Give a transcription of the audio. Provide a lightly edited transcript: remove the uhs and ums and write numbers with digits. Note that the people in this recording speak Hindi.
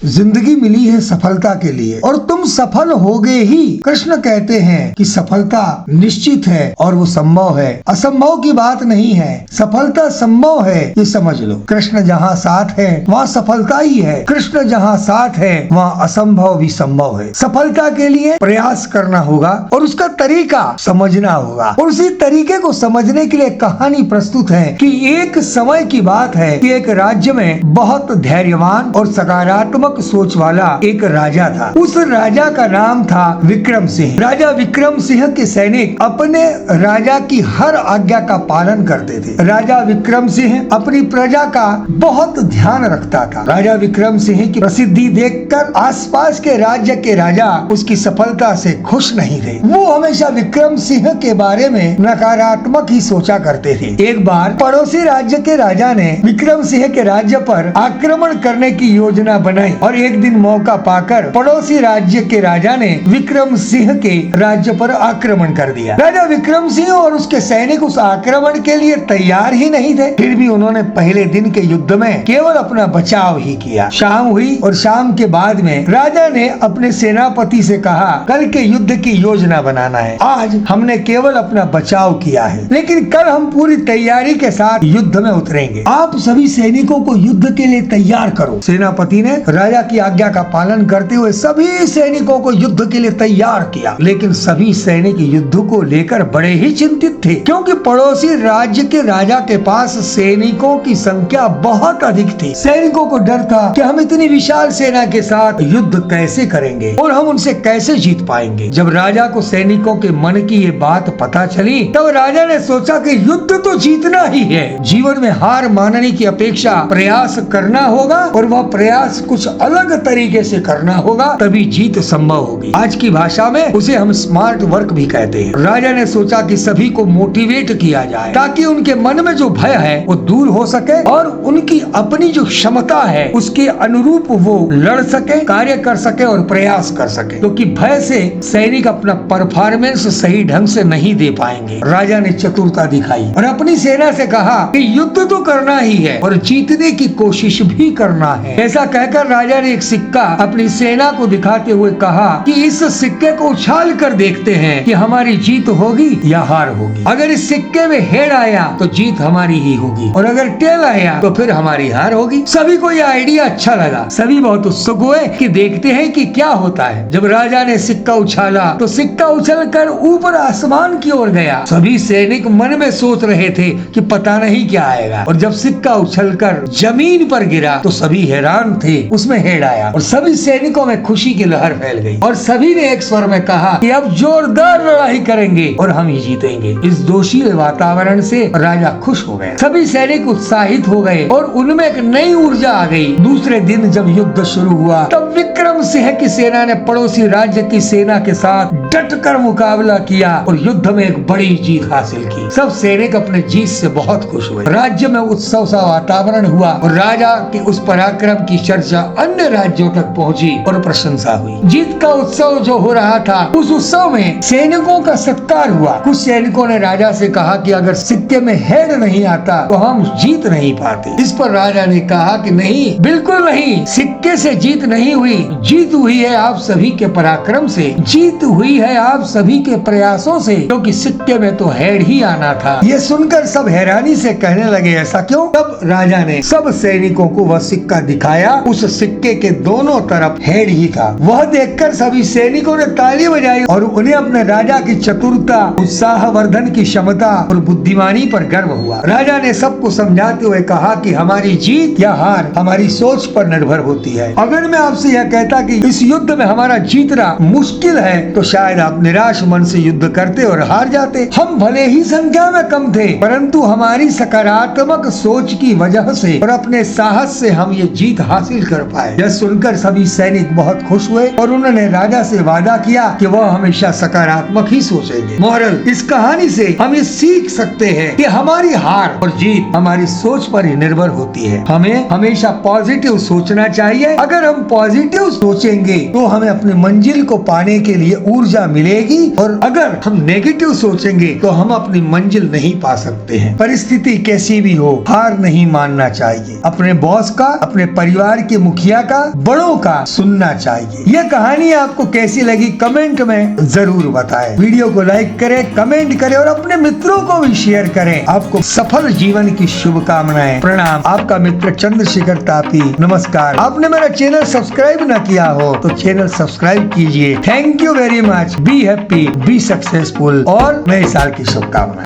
जिंदगी मिली है सफलता के लिए और तुम सफल होगे ही। कृष्ण कहते हैं कि सफलता निश्चित है और वो संभव है, असंभव की बात नहीं है। सफलता संभव है, ये समझ लो। कृष्ण जहाँ साथ है वहाँ सफलता ही है, कृष्ण जहाँ साथ है वहाँ असंभव भी संभव है। सफलता के लिए प्रयास करना होगा और उसका तरीका समझना होगा, और उसी तरीके को समझने के लिए कहानी प्रस्तुत है कि एक समय की बात है कि एक राज्य में बहुत धैर्यवान और सकारात्मक सोच वाला एक राजा था। उस राजा का नाम था विक्रम सिंह। राजा विक्रम सिंह के सैनिक अपने राजा की हर आज्ञा का पालन करते थे। राजा विक्रम सिंह अपनी प्रजा का बहुत ध्यान रखता था। राजा विक्रम सिंह की प्रसिद्धि देखकर आसपास के राज्य के राजा उसकी सफलता से खुश नहीं थे। वो हमेशा विक्रम सिंह के बारे में नकारात्मक ही सोचा करते थे। एक बार पड़ोसी राज्य के राजा ने विक्रम सिंह के राज्य पर आक्रमण करने की योजना बनाई और एक दिन मौका पाकर पड़ोसी राज्य के राजा ने विक्रम सिंह के राज्य पर आक्रमण कर दिया। राजा विक्रम सिंह और उसके सैनिक उस आक्रमण के लिए तैयार ही नहीं थे। फिर भी उन्होंने पहले दिन के युद्ध में केवल अपना बचाव ही किया। शाम हुई और शाम के बाद में राजा ने अपने सेनापति से कहा, कल के युद्ध की योजना बनाना है। आज हमने केवल अपना बचाव किया है, लेकिन कल हम पूरी तैयारी के साथ युद्ध में उतरेंगे। आप सभी सैनिकों को युद्ध के लिए तैयार करो। सेनापति ने राजा की आज्ञा का पालन करते हुए सभी सैनिकों को युद्ध के लिए तैयार किया, लेकिन सभी सैनिक युद्ध को लेकर बड़े ही चिंतित थे, क्योंकि पड़ोसी राज्य के राजा के पास सैनिकों की संख्या बहुत अधिक थी। सैनिकों को डर था कि हम इतनी विशाल सेना के साथ युद्ध कैसे करेंगे और हम उनसे कैसे जीत पाएंगे। जब राजा को सैनिकों के मन की ये बात पता चली, तब राजा ने सोचा कि युद्ध तो जीतना ही है। जीवन में हार मानने की अपेक्षा प्रयास करना होगा, और वह प्रयास कुछ अलग तरीके से करना होगा, तभी जीत संभव होगी। आज की भाषा में उसे हम स्मार्ट वर्क भी कहते हैं। राजा ने सोचा कि सभी को मोटिवेट किया जाए ताकि उनके मन में जो भय है वो दूर हो सके और उनकी अपनी जो क्षमता है उसके अनुरूप वो लड़ सके, कार्य कर सके और प्रयास कर सके, क्योंकि भय से सैनिक अपना परफॉर्मेंस सही ढंग से नहीं दे पाएंगे। राजा ने चतुरता दिखाई और अपनी सेना से कहा कि युद्ध तो करना ही है और जीतने की कोशिश भी करना है। ऐसा कहकर राजा ने एक सिक्का अपनी सेना को दिखाते हुए कहा कि इस सिक्के को उछाल कर देखते हैं कि हमारी जीत होगी या हार होगी। अगर इस सिक्के में हेड आया तो जीत हमारी ही होगी, और अगर टेल आया तो फिर हमारी हार होगी। सभी को यह आइडिया अच्छा लगा। सभी बहुत उत्सुक हुए कि देखते हैं कि क्या होता है। जब राजा ने सिक्का उछाला तो सिक्का उछलकर ऊपर आसमान की ओर गया। सभी सैनिक मन में सोच रहे थे कि पता नहीं क्या आएगा, और जब सिक्का उछलकर जमीन पर गिरा तो सभी हैरान थे। उसमें हेड आया और सभी सैनिकों में खुशी की लहर फैल गई, और सभी ने एक स्वर में कहा कि अब जोरदार लड़ाई करेंगे और हम ही जीतेंगे। इस जोशीले वातावरण से राजा खुश हो गए। सभी सैनिक उत्साहित हो गए और उनमें एक नई ऊर्जा आ गई। दूसरे दिन जब युद्ध शुरू हुआ तब विक्रम सिंह की सेना ने पड़ोसी राज्य की सेना के साथ डटकर मुकाबला किया और युद्ध में एक बड़ी जीत हासिल की। सब सैनिक अपने जीत से बहुत खुश हुए। राज्य में उत्सव सा वातावरण हुआ और राजा के उस पराक्रम की चर्चा अन्य राज्यों तक पहुंची और प्रशंसा हुई। जीत का उत्सव जो हो रहा था, उस उत्सव में सैनिकों का सत्कार हुआ। कुछ सैनिकों ने राजा से कहा कि अगर सिक्के में हेड नहीं आता तो हम जीत नहीं पाते। इस पर राजा ने कहा कि नहीं, बिल्कुल नहीं, सिक्के से जीत नहीं हुई, जीत हुई है आप सभी के पराक्रम से, जीत हुई है आप सभी के प्रयासों से, क्योंकि सिक्के में तो हेड ही आना था। ये सुनकर सब हैरानी से कहने लगे, ऐसा क्यों? तब राजा ने सब सैनिकों को वह सिक्का दिखाया। उस सिक्के के दोनों तरफ हेड ही था। वह देखकर सभी सैनिकों ने ताली बजाई और उन्हें अपने राजा की चतुरता, उत्साहवर्धन की क्षमता और बुद्धिमानी पर गर्व हुआ। राजा ने सबको समझाते हुए कहा कि हमारी जीत या हार हमारी सोच पर निर्भर होती है। अगर मैं आपसे यह कहता कि इस युद्ध में हमारा जीतना मुश्किल है तो शायद आप निराश मन से युद्ध करते और हार जाते। हम भले ही संख्या में कम थे, परंतु हमारी सकारात्मक सोच की वजह से और अपने साहस से हम ये जीत हासिल कर पाए। यह सुनकर सभी सैनिक बहुत खुश हुए और उन्होंने राजा से वादा किया कि वह हमेशा सकारात्मक ही सोचेंगे। मोरल, इस कहानी से हम ये सीख सकते हैं कि हमारी हार और जीत हमारी सोच पर ही निर्भर होती है। हमें हमेशा पॉजिटिव सोचना चाहिए। अगर हम पॉजिटिव सोचेंगे तो हमें अपनी मंजिल को पाने के लिए ऊर्जा ऊर्जा मिलेगी। और अगर हम नेगेटिव सोचेंगे तो हम अपनी मंजिल नहीं पा सकते हैं। परिस्थिति कैसी भी हो, हार नहीं मानना चाहिए। अपने बॉस का, अपने परिवार के मुखिया का, बड़ों का सुनना चाहिए। यह कहानी आपको कैसी लगी कमेंट में जरूर बताएं। वीडियो को लाइक करें, कमेंट करें और अपने मित्रों को भी शेयर करें। आपको सफल जीवन की शुभकामनाएं। प्रणाम, आपका मित्र चंद्रशेखर तापी। नमस्कार। आपने मेरा चैनल सब्सक्राइब न किया हो तो चैनल सब्सक्राइब कीजिए। Thank you very much. Be happy, be successful और नए साल की शुभकामनाएं।